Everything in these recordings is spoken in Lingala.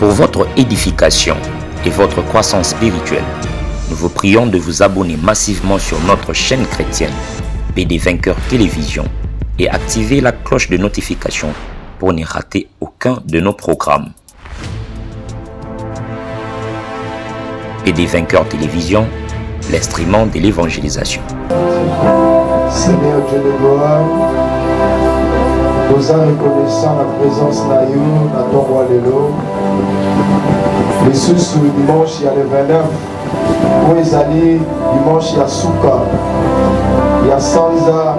Pour votre édification et votre croissance spirituelle, nous vous prions de vous abonner massivement sur notre chaîne chrétienne PD Vainqueur Télévision et activer la cloche de notification pour ne rater aucun de nos programmes. PD Vainqueur Télévision, l'instrument de l'évangélisation. Seigneur Dieu de gloire, nous en reconnaissant la présence de You, dans ton roi Lélo. Les sous dimanche, il y a le 29, où ils allaient dimanche, il y a Souka, il y a Sanza,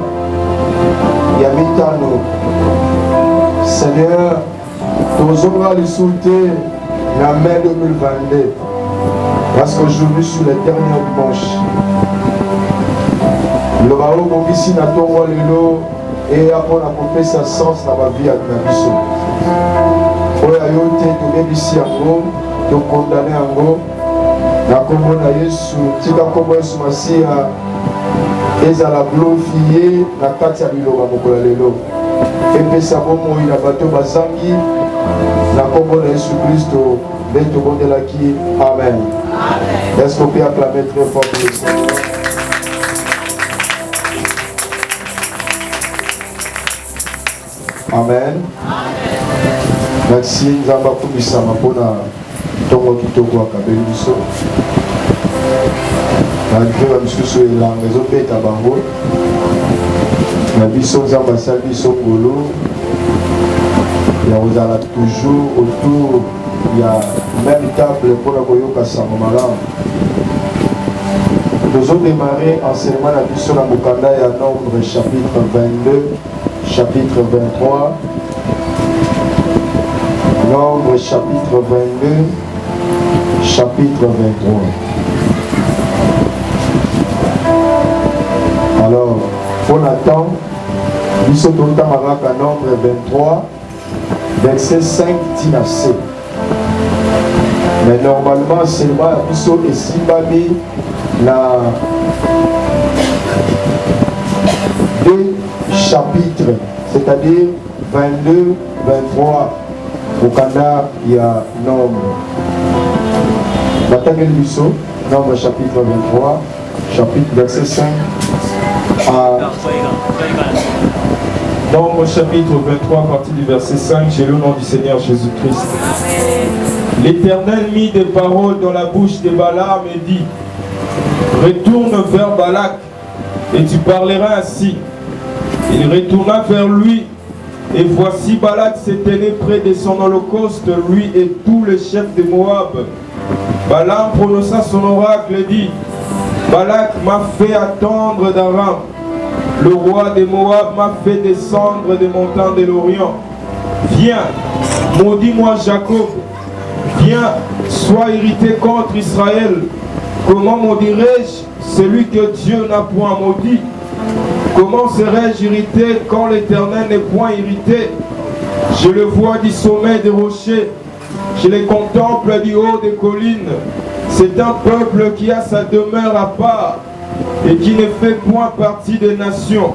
il y a Mitano. Seigneur, nous allons les souhaiter la mai 2022, parce qu'aujourd'hui, sur le dernier dimanche, le bateau qui ici dans ton roi Lélo, et après on a coupé sa sens dans ma vie avec la mission. Pour y aller ici en gros, de condamner en gros, la combo na Yesu, tika combo Yesu Masia, et à la glorifier, la carte à l'îlot, à l'élo. Et puis ça va mourir la bateau Basangi, la combo de Jésus Christ, de tout le monde là qui. Amen. Est-ce qu'on peut acclamer très fort pour le Seigneur? Amen. Merci, nous avons beaucoup ça pour Tongo Kitoko à Kabeliso. Malgré la discussion et la maison de Tabango, la mission des ambassades de Golo, il y a toujours autour, il y a même table pour la Goyoka Samomala. Nous avons démarré enseignement la mission à Mukanda et à Nombre, chapitre 22. Chapitre 23, Nombre chapitre 22, chapitre 23. Alors, on attend, nous sommes dans le Nombre 23, verset 5 à 7. Mais normalement, c'est le mois et Simbami, la 2 chapitres, c'est-à-dire 22, 23, au Canada, il y a Nombre. Bataille Lusso, Nombre chapitre 23, chapitre verset 5 à... Nombre chapitre 23, à partir du verset 5, j'ai le nom du Seigneur Jésus-Christ. L'Éternel mit des paroles dans la bouche de Balaam et dit, retourne vers Balak et tu parleras ainsi. Il retourna vers lui, et voici Balak s'est tenu près de son holocauste, lui et tous les chefs de Moab. Balaam prononça son oracle et dit, Balak m'a fait attendre d'Aram. Le roi de Moab m'a fait descendre des montagnes de l'Orient. Viens, maudis-moi Jacob. Viens, sois irrité contre Israël. Comment maudirai-je celui que Dieu n'a point maudit? Comment serais-je irrité quand l'Éternel n'est point irrité? Je le vois du sommet des rochers, je le contemple du haut des collines. C'est un peuple qui a sa demeure à part et qui ne fait point partie des nations.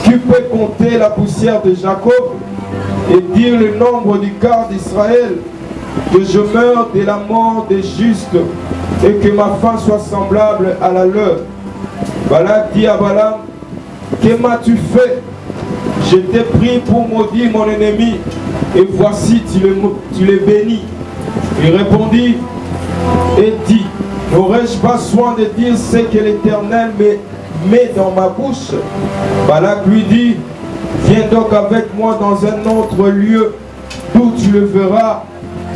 Qui peut compter la poussière de Jacob et dire le nombre du quart d'Israël? Que je meure de la mort des justes et que ma fin soit semblable à la leur. Balak dit à Balaam, que m'as-tu fait? Je t'ai pris pour maudire mon ennemi, et voici tu le bénis. Il répondit et dit, n'aurais-je pas soin de dire ce que l'Éternel met dans ma bouche? Balak lui dit, viens donc avec moi dans un autre lieu, d'où tu le verras,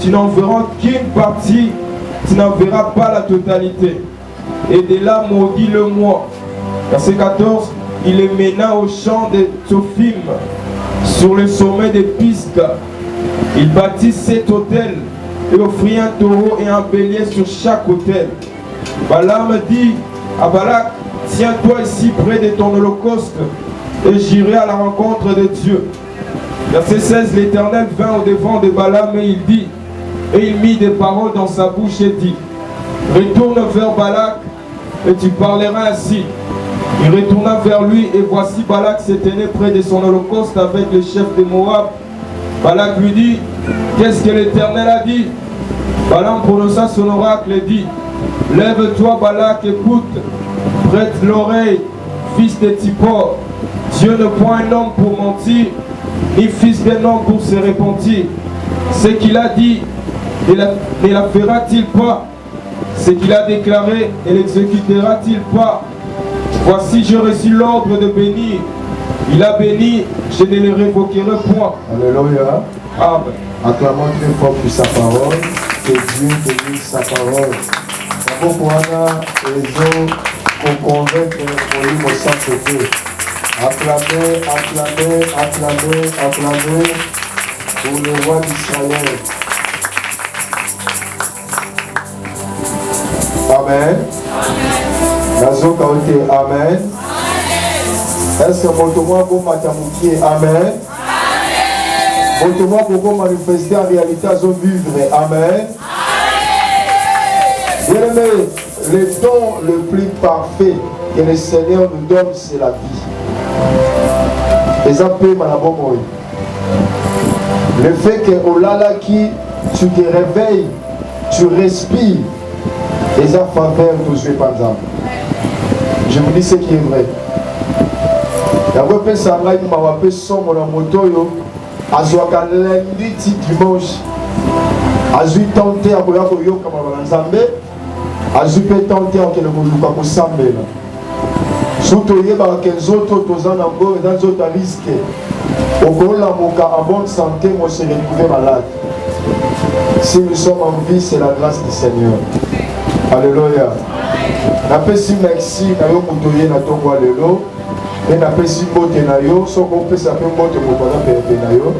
tu n'en verras qu'une partie, tu n'en verras pas la totalité. Et de là maudis-le-moi. Verset 14. Il les mena au champ de Tsophim, sur le sommet des Pisgah. Il bâtit 7 autels et offrit un taureau et un bélier sur chaque autel. Balaam dit à Balak, tiens-toi ici près de ton holocauste et j'irai à la rencontre de Dieu. Verset 16, l'Éternel vint au devant de Balaam et il dit, et il mit des paroles dans sa bouche et dit, retourne vers Balak et tu parleras ainsi. Il retourna vers lui et voici Balak se tenait près de son holocauste avec les chefs de Moab. Balak lui dit, qu'est-ce que l'Éternel a dit? Balaam prononça son oracle et dit, lève-toi Balak, écoute, prête l'oreille, fils de Tsippor. Dieu ne point un homme pour mentir, ni fils d'un homme pour se repentir. Ce qu'il a dit, ne la fera-t-il pas? Ce qu'il a déclaré, ne l'exécutera-t-il pas? Voici, j'ai reçu l'ordre de bénir. Il a béni, je ne le révoquerai point. Alléluia. Amen. Acclamons très fort pour sa parole. Que Dieu bénisse sa parole. Pourquoi les autres pour convaincre pour lui au Saint-Esprit. Acclamez, acclamez, acclamez, acclamez pour le roi d'Israël. Amen. Nazo Kaote, amen. Est-ce que mon tournoi pour Matamouki, amen. Mon tournoi pour manifester en réalité à son vivre, amen. Bien aimé, le don le plus parfait que le Seigneur nous donne, c'est la vie. Et ça peut m'abomoyer. Le fait que au Lalaki, tu te réveilles, tu respires, et ça faveur tous les par exemple. Je vous dis ce qui est vrai. D'abord, ça m'a dit son mon moto yo, azoaka lundi ti dimanche, azui tenter à koya koyo kama banzambe, azui pe tenter à kele koluka ko sambela. Surtout yeba ke nzoto tozana ngo dans nzoto risque. Okola moka en bonne santé, moi se retrouver malade. Si nous sommes en vie, c'est la grâce du Seigneur. Alléluia. Napesi merci na yo mutoye na tongo alelo. Et napesi mbote na yo, so qu'on peut s'appeler mbote mokona pepe na yo.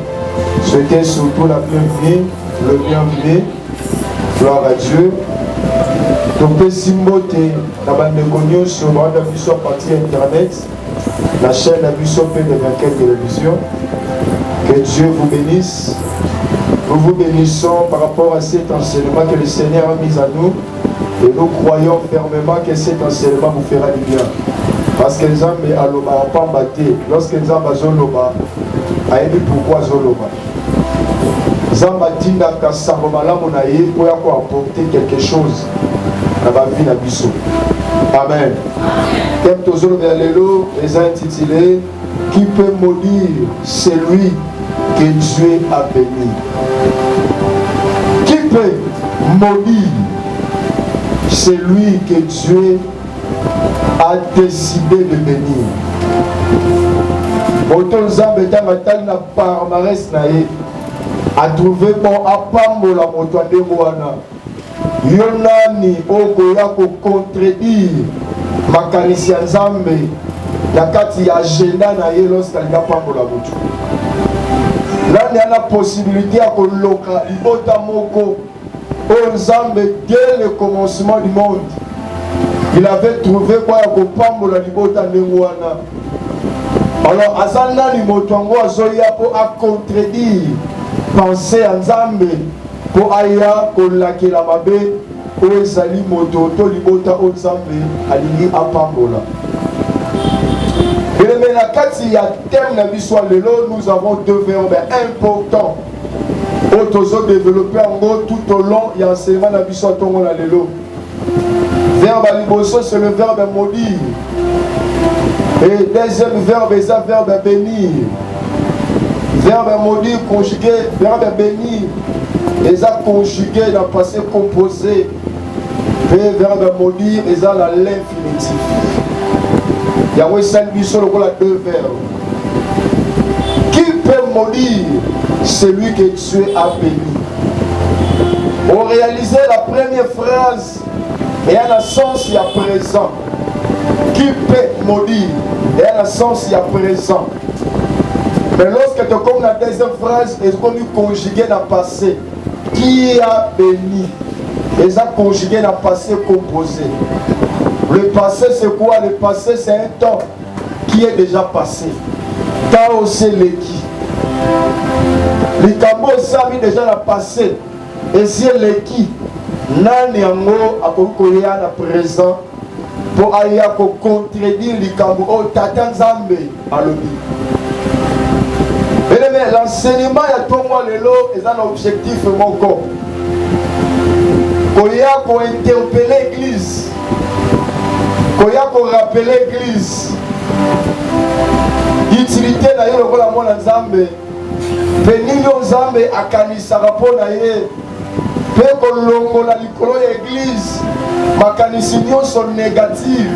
Souhaitez surtout la bienvenue, le bienvenu. Gloire à Dieu. Topesi mbote na bandeko nyonso banda biso partie internet. La chaîne Abuso P de 24 télévision. Que Dieu vous bénisse. Nous vous bénissons par rapport à cet enseignement que le Seigneur a mis à nous. Et nous croyons fermement que cet enseignement vous fera du bien. Parce que les hommes n'ont pas battu. Lorsque les hommes zoloba, a dit pourquoi zoloba. Zambatinda Kassaromala Monaï pour apporter quelque chose dans la vie d'Abisso. Amen. Thème Tozolo Verlelo les a intitulés qui peut maudire celui que Dieu a béni. Qui peut maudire celui que Dieu a décidé de bénir? Autant Zambeta Matal n'a pas palmarès a trouvé bon apambo la moto de Moana. Yonani okoya ko contredire makanisi ya Nzambe na kati ya agenda na ye lorsqu'il a pambo la moto. Là il y a la possibilité à koloka libota moko au Nzambe dès le commencement du monde. Il avait trouvé quoi ya ko pambo la libota de Moana. Alors azana ni moto ngo azoya po a contredire penser à Nzambe pour aya kolaki la mabe o ezali moto to libota o Nzambe alingi apambola. Et mais la kati ya thème na biso lelo nous avons deux verbes importants autozo développer en gros tout au long ya enseignement na biso tongo na lelo. Verbe liboso c'est le verbe maudire. Et deuxième verbe c'est le verbe bénir. Verbe maudire conjugué, verbe bénir, les a conjugué dans le passé composé. Et verbe maudire, les a dans l'infinitif. Il y a deux verbes. Qui peut maudire celui que Dieu a béni? On réalisait la première phrase et à la sens il y a présent. Qui peut maudire et à la sens il y a présent. Mais lorsque tu comme la deuxième phrase, est connu conjugué dans le passé. Qui a béni? Et a conjugué dans le passé composé. Le passé c'est quoi? Le passé c'est un temps qui est déjà passé. Temps aussi l'équipe. Les Cambos savent déjà dans le passé. Et si l'équipe, Nani Ango a kokoya na présent pour aller à contredire les Cambos. Oh, Tatan Zambé à l'objet. L'enseignement est pour moi est un objectif mon corps. koya ko interpeller l'église, koya ko rappeler l'église utilité na yo lokola mwana Nzambe pe nini Nzambe akanisaka mpo na ye pe kolongola likolo ya église makanisi nyonso négative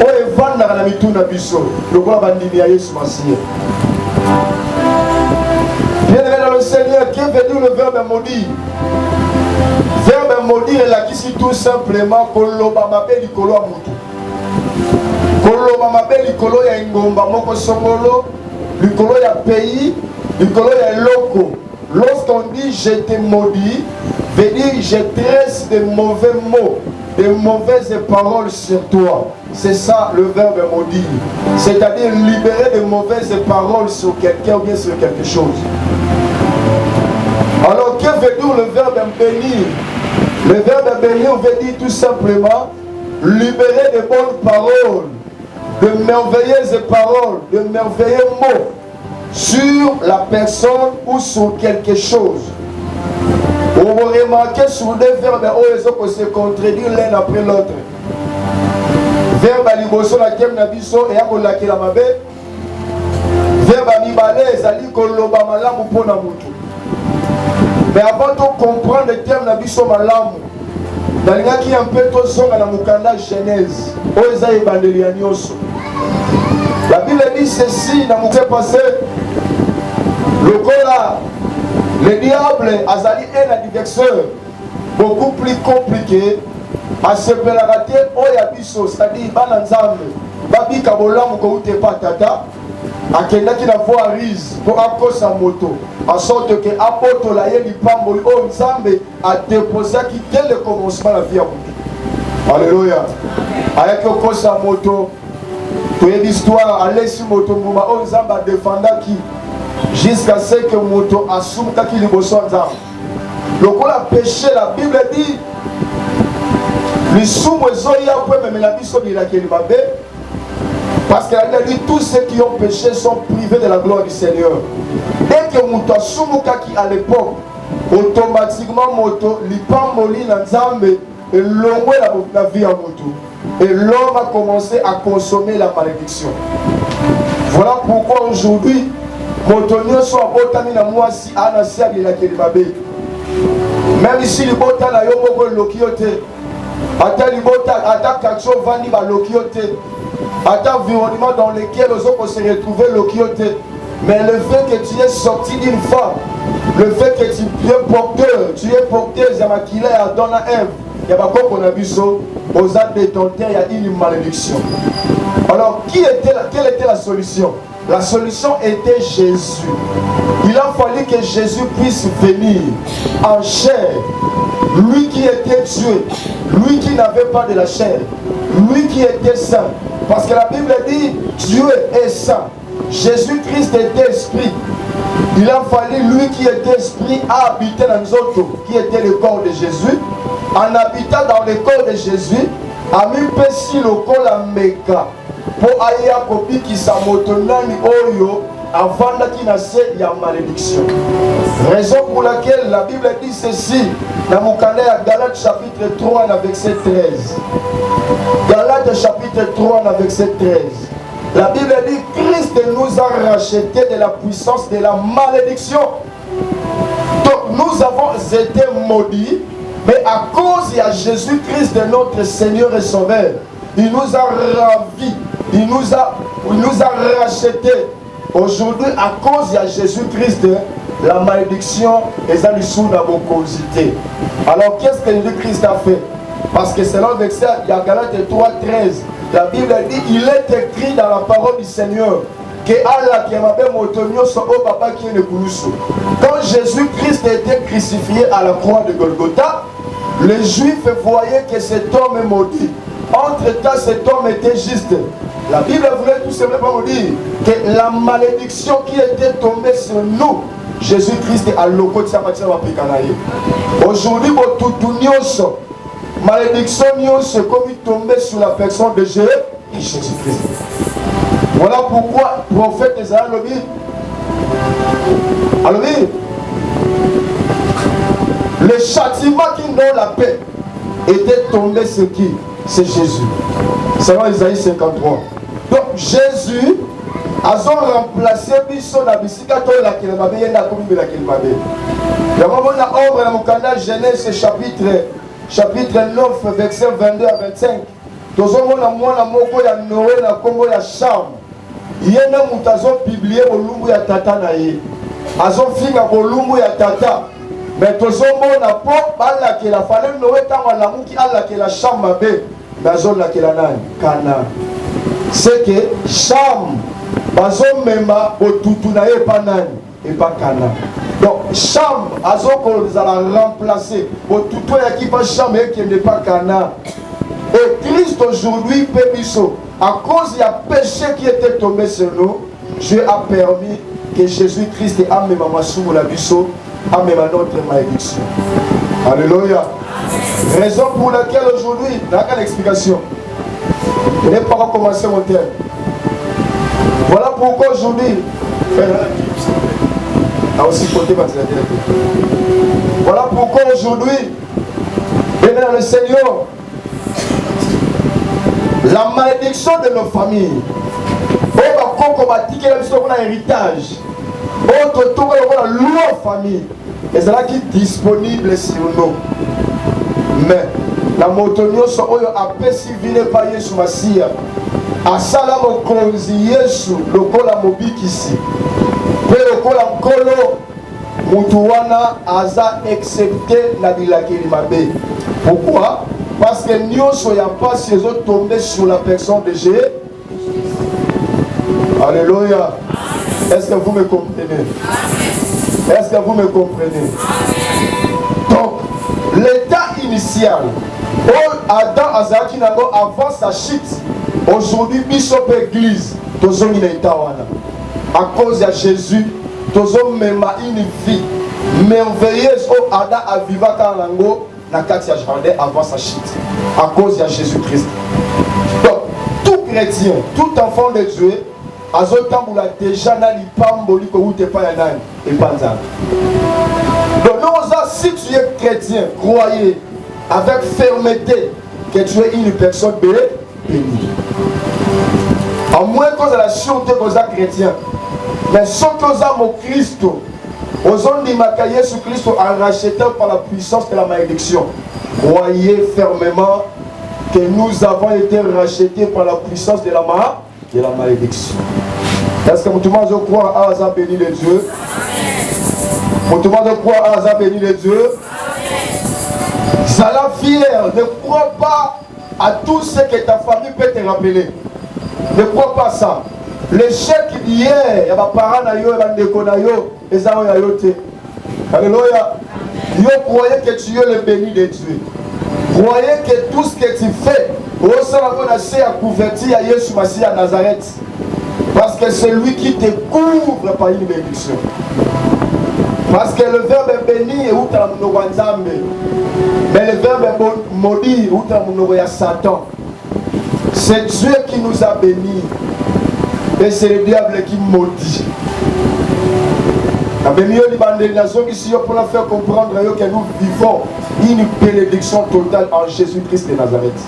oyo evandaka na mituna na biso lokola bandimi ya Yesu Masiya. Bien-aimé dans le Seigneur, qui est venu le verbe maudit? Verbe maudit elakisi tout simplement koloba mabe likolo ya mutu, koloba mabe likolo ya ngomba moko songolo, likolo ya pays, likolo ya loko. Lorsqu'on dit je te maudis, veut dire je tresse de mauvais mots, de mauvaises paroles sur toi. C'est ça le verbe maudit, c'est-à-dire libérer de mauvaises paroles sur quelqu'un ou bien sur quelque chose. Alors que veut dire le verbe bénir? Le verbe bénir veut dire tout simplement libérer de bonnes paroles, de merveilleuses paroles, de merveilleux mots sur la personne ou sur quelque chose. Vous remarquez sur des verbes où ils se contredisent l'un après l'autre. Verbe à liboso la kem na biso et à kolaki la mabe. Verbe à mibale ezali koloba malamu pona mutu. Mais avant de comprendre le terme na biso malamu, nalingaki un peu tozonga na mukanda Genèse oyo eza ebandeli ya nyonso. La Bible dit ceci dans mon passé. Lokola le diable azali un adversaire beaucoup plus compliqué à se pelagate oyabiso, c'est-à-dire bana nzambe babika bolamu ko ute patata akendaki na voie rise pour akosa moto en sorte que apotola ye lipamboli o nzambe a déposé qui dès le commencement la vie à moto. Alléluia. Avec okosa moto to l'histoire alesi moto nguma o nzambe a défendaki jusqu'à ce que moto assume taki liboso nzambe. Lokola péché, la Bible dit parce qu'elle a dit tous ceux qui ont péché sont privés de la gloire du Seigneur. Dès que moto asumuka qui à l'époque automatiquement moto lipamboli na nzambe et longwe la vie à moto et l'homme a commencé à consommer la malédiction. Voilà pourquoi aujourd'hui motonio soit botami na mwasi anasi abila kelimabe. Même si les botas na yo moko lokiote, ata libota ata kacho vandi ba lokiote, ata environnement dans lequel les autres se retrouver lokiote, mais le fait que tu es sorti d'une femme, le fait que tu es porteuse à Makila et à Donna Eve, il y a pas qu'on a vu ça, aux actes détenteurs, il y a une malédiction. Alors quelle était la solution? La solution était Jésus. Il a fallu que Jésus puisse venir en chair. Lui qui était Dieu, lui qui n'avait pas de la chair, lui qui était saint. Parce que la Bible dit Dieu est saint. Jésus-Christ était esprit. Il a fallu lui qui était esprit à habiter dans nous autres, qui était le corps de Jésus. En habitant dans le corps de Jésus, a mis pessi le corps la méga. Pour aya kopi qui s'amotonani oyo avant qu'il naisse il y a malédiction. Raison pour laquelle la Bible dit ceci dans mon canal à Galates chapitre 3 verset 13. Galates chapitre 3 verset 13. La Bible dit Christ nous a rachetés de la puissance de la malédiction. Donc nous avons été maudits, mais à cause de Jésus-Christ de notre Seigneur et Sauveur, il nous a ravis, il nous a rachetés. Aujourd'hui, à cause de Jésus-Christ, la malédiction est à l'issue de la bocosité. Alors, qu'est-ce que Jésus-Christ a fait? Parce que selon le verset, il y a Galates 3:13, la Bible dit, il est écrit dans la parole du Seigneur que Allah qui m'a quand Jésus-Christ était crucifié à la croix de Golgotha, les Juifs voyaient que cet homme est maudit. Entre-temps, cet homme était juste. La Bible voulait tout simplement nous dire que la malédiction qui était tombée sur nous, Jésus-Christ a loco de sa matière à Pikanaï. Aujourd'hui, malédiction c'est comme il tombait sur la personne de Jésus-Christ. Voilà pourquoi le prophète Isaïe a dit le châtiment qui donne la paix était tombé sur qui? C'est Jésus. Selon Isaïe 53. Donc Jésus a remplacé Bisso na bisika to la kilmabe yenda kombi la kilmabe. La mona ombre na mukanda Genèse chapitre 9 verset 22 à 25. Tozomona mwana moko ya Noé na kombo ya Cham. Yena mutazo publier bolumbu ya tata na ye. Azo finga bolumbu ya tata. Mais tozomona po bala ke la fale Noé tanga la muki ala ke la Cham mabe. Bazo la ke la nani Kana. C'est que Cham bazo mema botutu na ye pa nani et pas Kana. Donc Cham azo ko zala remplacer botutu ya ki pa Cham et qui n'est pas Kana. Et Christ aujourd'hui, Pébisso, à cause du péché qui était tombé sur nous, Dieu a permis que Jésus-Christ a mis ma sous la bisso, a mis notre malédiction. Alléluia. Raison pour laquelle aujourd'hui, dans quelle explication? Je n'ai pas recommencé mon thème. Voilà pourquoi aujourd'hui, voilà pourquoi aujourd'hui, le Seigneur, la malédiction de nos familles, un héritage, la loi famille, et c'est là qui est disponible sur nous. Mais la motonio so oyo apesi vine pa Yesu Masia, asala mokonzi Yesu lokola mobikisi, pe lokola mkolo mutuwana aza accepté na bilakeli mabe. Pourquoi? Parce que nous ya pas si les autres tombés sur la personne de Jésus. Alléluia. Est-ce que vous me comprenez? Est-ce que vous me comprenez? Donc, l'état initial, Adam Azaki Nango avant sa chute, aujourd'hui, Bishop Église, à cause de Jésus, même une vie merveilleuse au Adam a vécu Nango. La Katia Jardin avant sa chute, à cause de Jésus-Christ. Donc, tout chrétien, tout enfant de Dieu, a déjà dans l'ipamboli que vous n'êtes pas un et pas un. Donc, si tu es chrétien, croyez avec fermeté que tu es une personne bénie. À moins que la sûreté que vous êtes chrétien, mais ce que vous êtes au Christ, Jésus-Christ a racheté par la puissance de la malédiction. Croyez fermement que nous avons été rachetés par la puissance de la malédiction. Est-ce que tout le monde croit à Azar béni de Dieu? Tout le monde croit à Azar béni de Dieu? Sois fier, ne crois pas à tout ce que ta famille peut te rappeler. Ne crois pas ça. L'échec d'hier, il y a des parents, il y a des gens, alléluia. Vous croyez que tu es le béni de Dieu. Croyez que tout ce que tu fais, vous avez à convertir à Jésus Massia à Nazareth. Parce que c'est lui qui te couvre par une bénédiction. Parce que le verbe béni est où tu as mon mais le verbe maudit où tu as mon Satan. C'est Dieu qui nous a bénis. Et c'est le diable qui maudit. Pour la faire comprendre que nous vivons une bénédiction totale en Jésus-Christ de Nazareth.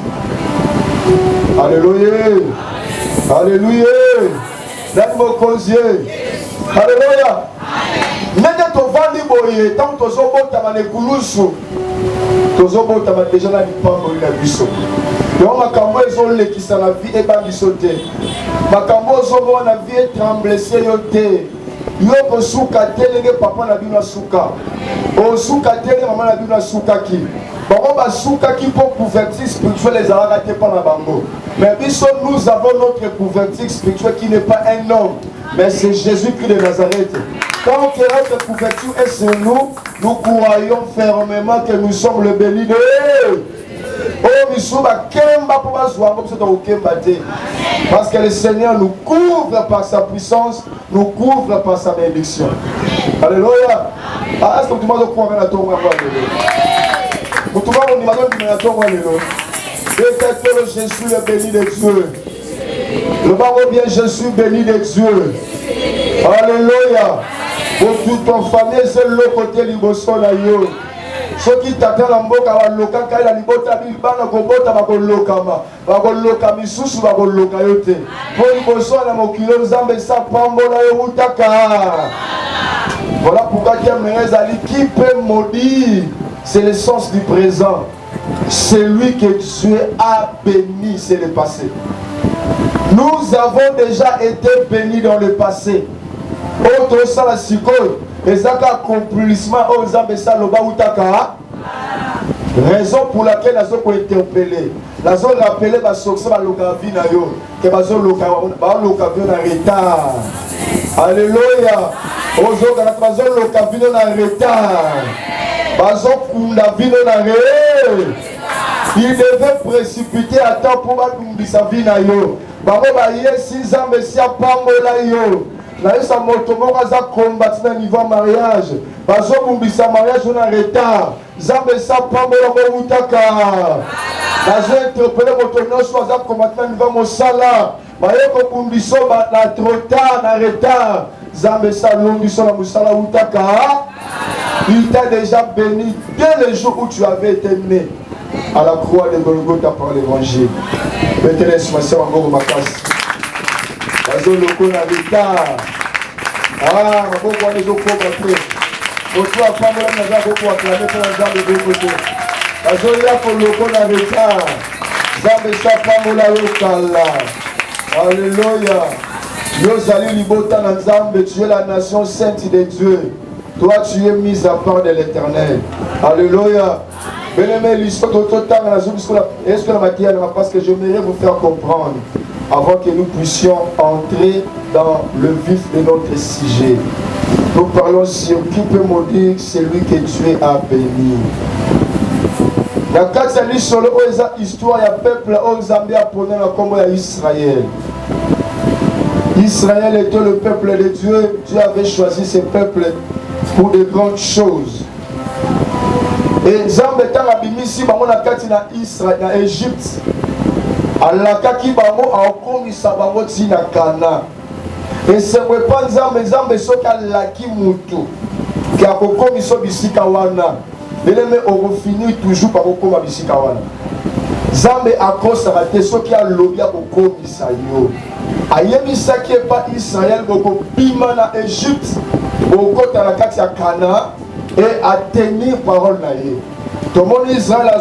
Alléluia. Alléluia. Alléluia. Nende tovandi boye tant tozobota manekulusu tozobota déjà na lipambo ina biso yo makambo ezolekisa na vie ebangiso te makambo ozomona vie trembleser yo te yo kosuka telenge papa na bino suka osuka telenge mama na bino sukaki bango basukaki pour couverture spirituelle les alaka te pa na bango mais biso nous avons notre couverture spirituelle qui n'est pas un homme mais c'est Jésus-Christ de Nazareth. Tant que notre couverture est sur nous, nous croyons fermement que nous sommes le béni de Dieu. Parce que le Seigneur nous couvre par sa puissance, nous couvre par sa bénédiction. Alléluia. Est-ce que tout le monde croit à ton roi? Tout le monde à ton roi. Jésus le béni de Dieu. Le baron bien Jésus béni de Dieu. Alléluia. Pour toute ton famille, c'est le côté du Boston. ceux qui t'attendent en boka va loka kaya libota bilbana kobota bakolokama bakoloka misusu bakoloka yote pour liboso na mokilo nzambe sa pambola yo utaka. Voilà pourquoi qui peut maudire, c'est le sens du présent. Celui que Dieu a béni, c'est le passé. Nous avons déjà été bénis dans le passé. Autre ça la sikoy, et ça accomplissement aux zambesa loba utaka. Raison pour laquelle nous avons interpellé. Nous avons rappelé que nous avons lokavi na yo, que nous avons lokavi na retard. Alléluia. Nous avons lokavi na retard. Il devait précipiter à temps pour sa vie na yo. Babo ba yesi nzambe sia pambola yo. Na yesa motomo kaza combattre na niveau mariage. Bazo bumbisa mariage na retard. Nzambe sa pambola ko utaka. Bazo interpeller motono so za combattre na niveau mosala. Baye ko bumbiso ba na trop tard na retard. Nzambe sa longiso na mosala utaka. Il t'a déjà béni dès le jour où tu avais été né à la croix de Golgotha par l'évangile. Maintenant, je suis encore ma classe. Parce que le coup n'a retard. Ah, ma beaucoup de gens comprennent. Autour à femme, on a beaucoup acclamé pour les gens de deux côtés. Parce que là, pour le coup n'a retard. Zambe sa femme, la yokala. Alléluia. Nous allons libota dans Zambe, tu es la nation sainte de Dieu. Toi, tu es mis à part de l'Éternel. Alléluia. Bien-aimé, l'histoire de tout temps, est-ce que la matière, parce que j'aimerais vous faire comprendre, avant que nous puissions entrer dans le vif de notre sujet. Nous parlons sur qui peut maudire celui que Dieu a béni. La Katsali solo histoire, il y a peuple au Zambie à prendre comme Israël. Israël était le peuple de Dieu. Dieu avait choisi ce peuple pour de grandes choses. Et Zambé tant abimisi bango na kati na Israël na Égypte. Alakaki bango akomisa bango tina Kana. Et c'est pas Zambé soka laki mutu qui a kokomisa bisika wana. Beleme orofini toujours par kokoma bisika wana. Zambé akosa raté soki a lobby a kokomisa yo. Ayebisa qui est pas Israël boko bima na Égypte. Boko ta la kati ya Kana. Et à tenir parole na ye. Tout le monde Israël a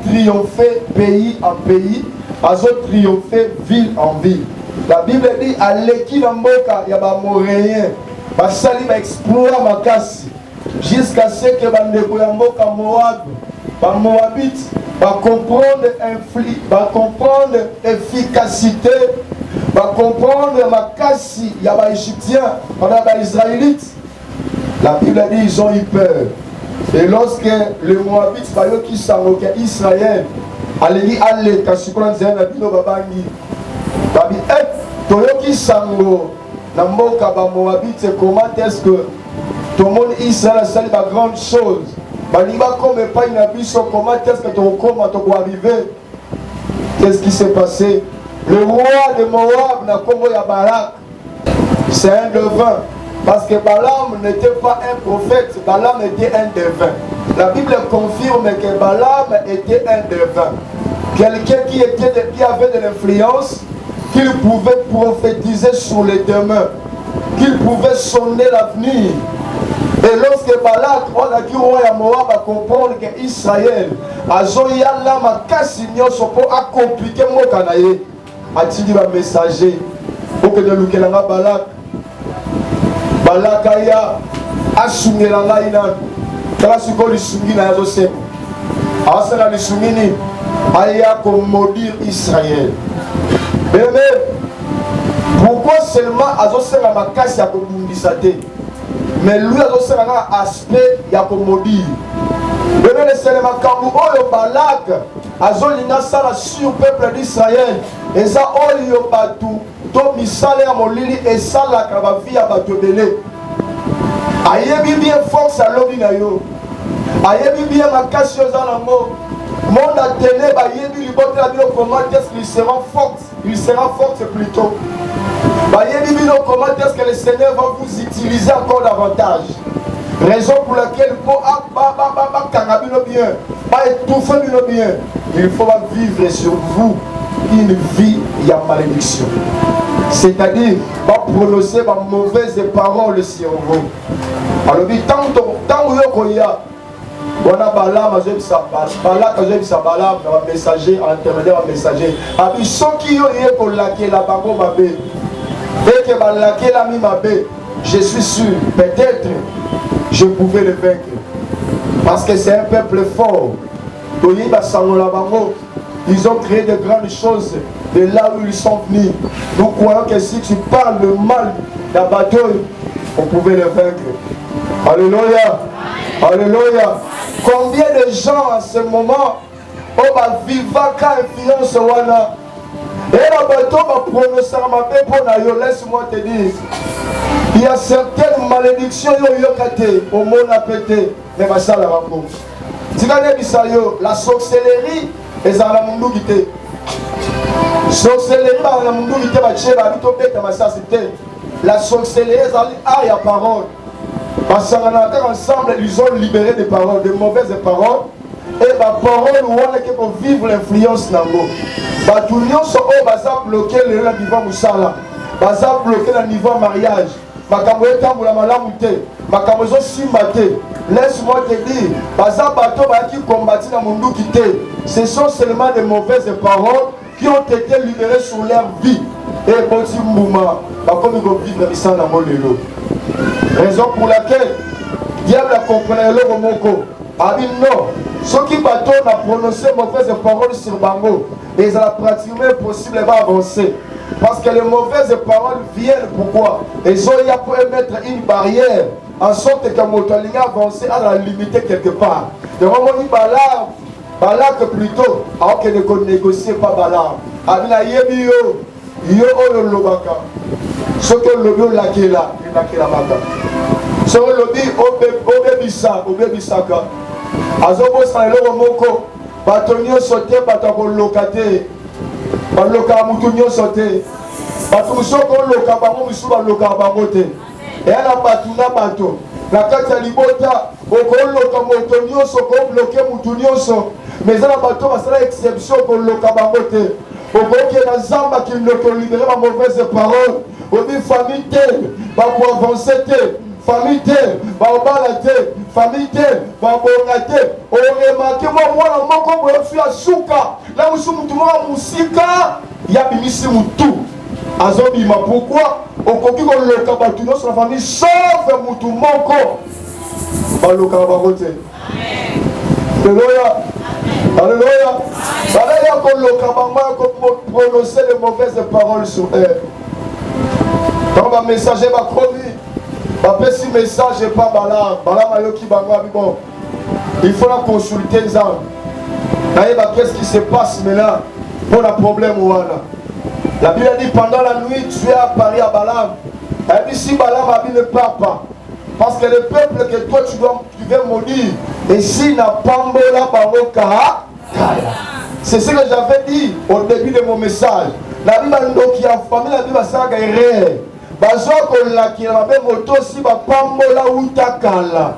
triomphé pays en pays, a triomphé ville en ville. La Bible dit à l'équipe d'Amboka, il y a des Moréens, Basali va explorer Makasi, jusqu'à ce que Bandeboyamboka Moab, Moabite, va comprendre efficacité, va comprendre Makasi, il y a des Égyptiens, il y a des Israélites. La Bible dit ils ont eu peur. Et lorsque le Moabite qui s'envoquait Israël, allez aller kasikola nzena bino babangi. Babi toyoki sango na mboka ba Moabite, comment est-ce que tout le monde Israël a sali ba grande chose. Baliba comme pas une abisso, comment est-ce que ton comment tu dois arriver? Qu'est-ce qui s'est passé? Le roi de Moab na Congo ya Barak. C'est un devin. Parce que Balaam n'était pas un prophète, Balaam était un devin. La Bible confirme que Balaam était un devin. Quelqu'un qui avait de l'influence, qu'il pouvait prophétiser sur les demain, qu'il pouvait sonner l'avenir. Et lorsque Balak, on a dit à Moab à comprendre qu'Israël a zoya lama kasinyo sopo a compliqué mon canaille. A-t-il dit un messager pour que de l'oukelanga Balak. Balakaya asumé la laïna. Kala suko lisumi na yazo sema. Asala lisumi ni aya comme maudire Israël. Mais pourquoi seulement azo sema makasi ya kobumbisa te? Mais lui azo sema na aspect ya komaudire. Mais le seulement kambu oyo Balak azo linga sala sur peuple d'Israël. Et ça oyo batu to misale ya molili esala ka ba vie ya bato belé. Ayebi bien force à l'homme na yo. Ayebi bien makasi yo za nango. Monde a télé ba yebi libote la bio comment est-ce qu'il sera fort? Il sera fort plutôt. Ba yebi bien comment est-ce que le Seigneur va vous utiliser encore davantage. Raison pour laquelle il faut vivre sur vous une vie de malédiction. C'est-à-dire, pas prononcer de mauvaises paroles sur vous. Alors, tant que on a Balaam, messager, intermédiaire messager. Abi ceux qui ont pour laquer la bango mabé, dès que balaquer la mi mabé, je suis sûr, peut-être je pouvais le vaincre. Parce que c'est un peuple fort. Ils ont créé de grandes choses de là où ils sont venus. Nous croyons que si tu parles le mal d'un bateau, on pouvait le vaincre. Alléluia. Alléluia. Combien de gens à ce moment ont vécu influence wana et la bateau va prononcer ma paix pour nayo. Laisse-moi te dire, il y a certaines malédictions au monde a pété mais va ça la raconte. La sorcellerie est dans la monde qui sorcellerie dans la monde qui la sorcellerie est dans la parole. Parce qu'ensemble, ils ont libéré des paroles, de mauvaises paroles. Et les paroles qui vont vivre l'influence dans l'eau. Tout le monde va bloquer le niveau Moussala. Va bloquer le niveau mariage. Laisse-moi te dire, ce sont seulement des mauvaises paroles qui ont été libérées sur leur vie. Et bon, si Mouma, comme ils vont vivre dans l'eau. Raison pour laquelle diable a compris le moko. Abi non, ceux qui bateau n'a prononcé mauvaises paroles sur Bango, et ils ont pratiquement possible d'avancer. Parce que les mauvaises paroles viennent pourquoi? Ils ont eu pour mettre une barrière en sorte que Motolinga avance à la limiter quelque part. De moment où Balak plutôt, alors qu'il ne négocie pas Balak. Abina yebi yo lobaka. Ce que le lieu laqué là, il laqué la mata. Ce que le dit obébisaka. Azobo sa le moko, batonio sauté, batako locate, baloka mutunio sauté, batusoko loka bango misuba loka bangote. Et la batuna bato, la kata libota, oko loka mutunio soko bloqué mutunio so, mais la bato va ser exception ko loka bangote. Okoki na zamba qui ne peut libérer ma mauvaise parole. Obi famille telle, va pour avancer telle, famille telle, va au bas la telle, famille telle, va pour la telle. On remarque moi la moko je suis à Souka. Là où je suis à Moussika, il y a bimisi mutu. Azobi ma pourquoi? Okoki ko loka batuno sur la famille sauf mutu moko. Ba loka ba kote. Alléluia. Alléluia. Alléluia. Qu'on prononcer les mauvaises paroles sur elle. Quand le messager va promis, si le message n'est pas bon, il faut la consulter les âmes. Qu'est-ce qui se passe maintenant pour le problème? La Bible dit pendant la nuit, tu es apparu à Balaam. Elle dit si Balaam ne part pas. Parce que le peuple que toi tu veux maudire, et s'il n'a pas la baroka, c'est ce que j'avais dit au début de mon message. La Bible qui a famille, la Bible ça guerre. Bazo ko la qui a même moto si ba pambola utakala.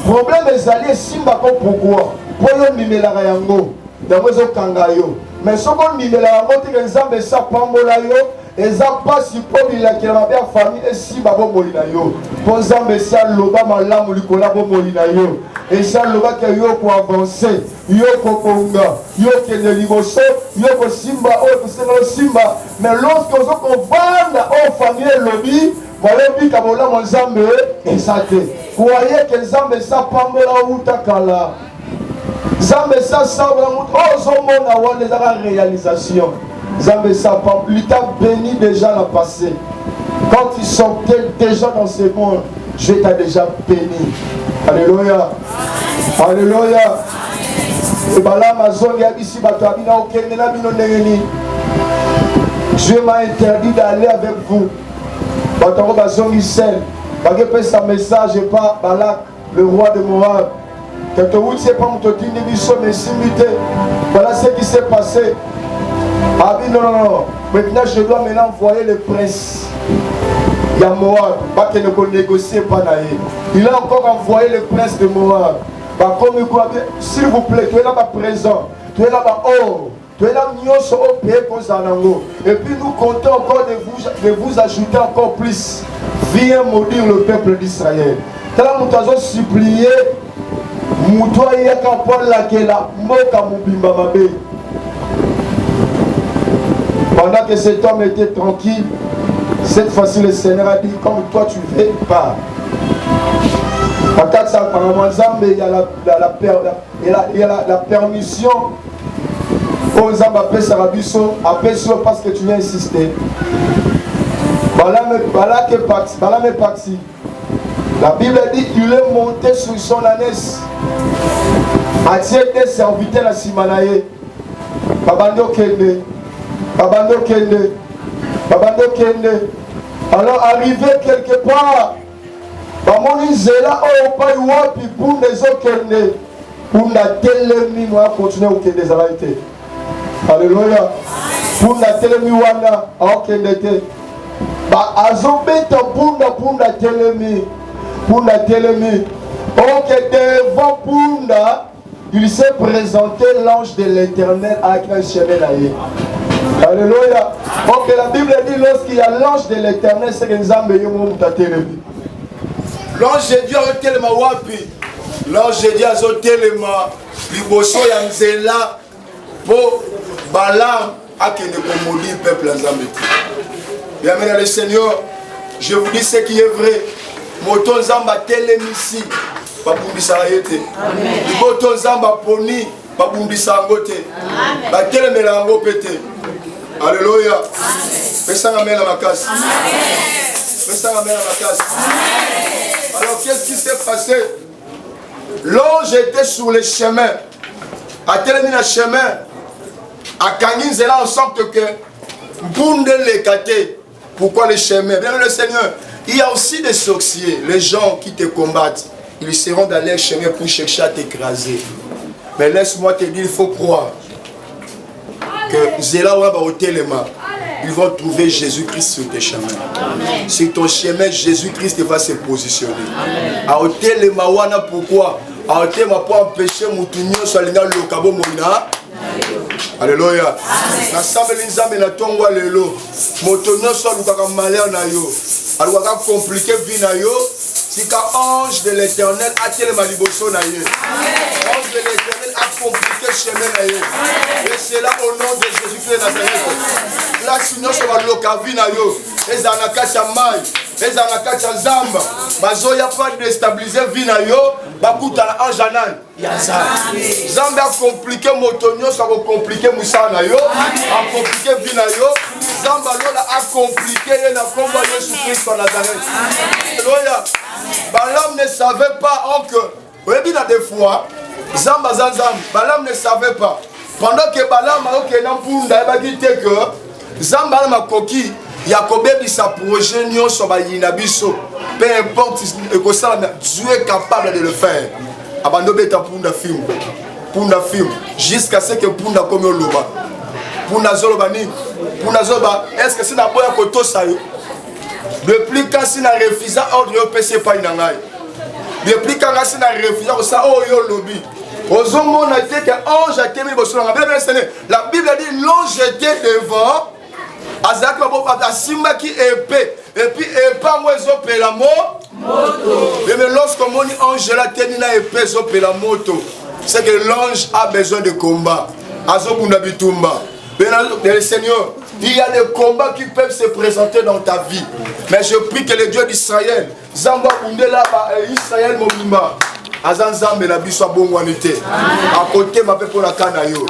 Problème est allé simba ko pourquoi? Pour le mimela yango. Dans les kangayo. Mais ce qu'on mimela yango te nzambe sa pambola yo. Et ça passe pour il a qui a bien famille et si babo molina yo. Pour nzambe sa loba malamu likola bo molina yo. Et ça loba que yo pour avancer. Yo ko konga, yo ke de liboso, yo ko simba o ko simba. Mais lorsque on va au famille lobby, Malobi kabola mon nzambe et ça te. Croyez que nzambe sa pambola utakala. Nzambe sa sabla mut o zomona wale za réalisation. Nzambe sa pam l'État béni déjà la passé. Quand ils sortaient déjà dans ce monde, je t'ai déjà béni. Alléluia. Alléluia. Et Balaam a zongi ici batabina okendela bino ndengeni. Dieu m'a interdit d'aller avec vous. Bataro bazongi seul. Bagé sa message et pas Balak, le roi de Moab. Quand tu ne pas m'totini biso mais simité. Voilà ce qui s'est passé. Ah oui, non. Maintenant je dois envoyer le prince. Il y a Moab, pas qu'il ne négocier pas naïe. Il a encore envoyé le prince de Moab. Comme s'il vous plaît, tu es là-bas présent, tu es là-bas or, tu es là au pays. Et puis nous comptons encore de vous ajouter encore plus. Viens maudire le peuple d'Israël. Quand nous avons supplié, pendant que cet homme était tranquille, cette fois-ci le Seigneur a dit, comme toi tu veux, pars. Il y a la permission aux hommes appelés Sarabiso, parce que tu viens insister. Balak est parti. La Bible dit qu'il est monté sur son ânesse. A-t-il été serviteur à Simanaye? Babando Kende. Alors arrivé quelque part, Bamoni Zela Opa Iwapi pour les Okende. Pour la télémie, moi continuer au Kende Zalaïté. Alléluia. Pour la télémie, wana Okende. Azobeta pour la télémie. Pour la télémie. Ok, devant Punda, il s'est présenté l'ange de l'Éternel avec un chemin là. Alléluia. Ok, la Bible dit lorsqu'il y a l'ange de l'Éternel, c'est que nous avons télémie. L'ange de Dieu a tellement wapi. L'ange de Dieu a tellement liboso ya nzela pour Balaam à que ne maudit le peuple Nzambe. Bien maintenant le Seigneur, je vous dis ce qui est vrai. Moto Nzamba télemi ici, pas bundisa yete. Moto Nzamba poni, pas bundisa ngote. Ba télemi la ngo pété. Alléluia. Pesa ngamela makasi. Pesa ngamela makasi. Alors qu'est-ce qui s'est passé? L'ange était sur le chemin. A télemi le chemin. A Kanginze là en sorte que Bunde les kate. Pourquoi le chemin? Bien le Seigneur. Il y a aussi des sorciers, les gens qui te combattent. Ils seront dans leur chemin pour chercher à t'écraser. Mais laisse-moi te dire, il faut croire que Zéla Waba au Téléma, ils vont trouver Jésus-Christ sur tes chemins. Amen. Sur ton chemin, Jésus-Christ va se positionner. A au Téléma Wana, pourquoi? A au Téléma pour empêcher Moutounio sur le Kabo Moina. Alléluia. Nasambeli nzambe na tongwa lelo. Moto nyonso alukaka malheur na yo. Alukaka compliqué vie na yo. Sika ange de l'Éternel a telema liboso na ye. Ange de l'Éternel a compliqué chemin na ye. Et c'est là au nom de Jésus-Christ de Nazareth. Là sinon ça va loka vie na yo. Les anakacha mai. Les anakacha zamba. Bazoya pas déstabiliser vie na yo. Bakuta ange anan. Zambé a compliqué motonio, ça va compliquer Moussa na yo, a compliqué vie na yo. Zamba lola a compliqué na combat Jésus-Christ par Nazareth. Alléluia. Balaam ne savait pas que, vous avez dit des fois, Zamba Zanzam, Balaam ne savait pas. Pendant que Balaam a ok nampunda, il a dit que Zamba ma coquille, Yacob dit sa projet nyon sur Bayinabiso. Peu importe, Dieu est capable de le faire. Abandonner ta punda film jusqu'à ce que punda comme loba punda zoloba ni punda zoloba est-ce que c'est na boya koto sayo depuis quand si na refusé ordre yo pc pas inangai depuis quand si na refusé ça oh yo lobi ozomo na te que ange a temi bosona la Bible dit l'ange était devant azaki babo asimba ki épée et puis épée moi ezopela la mort. Mais lorsqu'on dit ange la tenina épée sur la moto, c'est que l'ange a besoin de combat. Le Seigneur, il y a des combats qui peuvent se présenter dans ta vie. Mais je prie que le Dieu d'Israël, Zamba Bundela Israël Mobimba, Azanzambe la biso bongwanité. À côté ma peuple la canayo.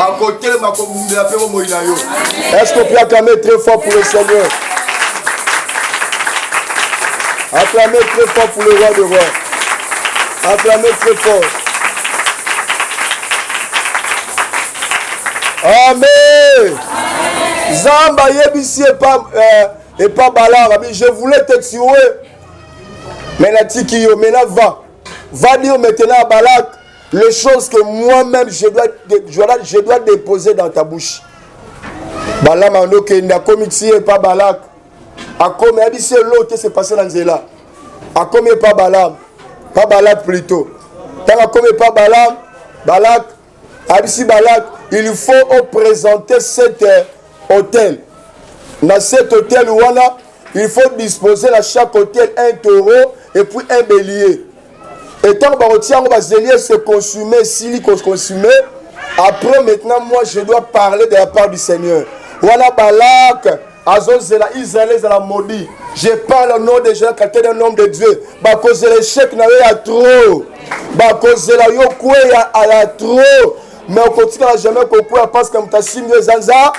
À côté ma communauté la peuple moinayo. Est-ce qu'on peut acclamer très fort pour le Seigneur? Acclamez très fort pour le roi de rois. Acclamez très fort. Amen. Zamba yebisi et pas Balaam. Je voulais te tuer. Mais la tikiyo, maintenant va. Va dire maintenant à Balak les choses que moi-même je dois déposer dans ta bouche. Balaam a dit que n'a commis et pas Balak. Comme il a dit, c'est l'autre qui s'est passé dans Zéla. Comme il pas Balaam. Pas Balak plutôt. Tant comme il pas Balaam, Balak, Abisi Balak, il faut présenter cet hôtel. Dans cet hôtel, il faut disposer à chaque hôtel un taureau et puis un bélier. Et tant que les zéliers se consumer, s'ils consomment, après maintenant, moi je dois parler de la part du Seigneur. Voilà Balak, Azozela, Israël, la maudit. Je parle au nom de Jésus, quelqu'un d'un homme de Dieu. Parce que l'échec n'a pas trop. Parce que la yokoué a trop. Mais on continue à jamais kokoué parce que m'tassim yo zanza.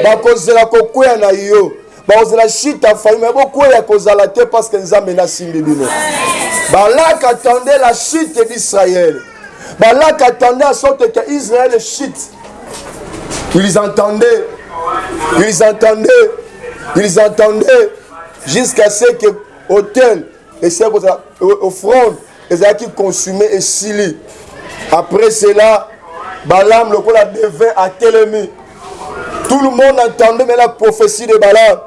Parce que la kokoué na yo. Parce que la chita failli mais beaucoup ya kozala te parce que nzambe na simbi bino. Balak attendait la chute d'Israël. Balak attendait à sorte que Israël chute. Ils entendaient jusqu'à ce que l'hôtel et ces offrandes qui consumaient et scellées. Après cela, Balaam, le col devint à Télémie. Tout le monde entendait mais la prophétie de Balaam.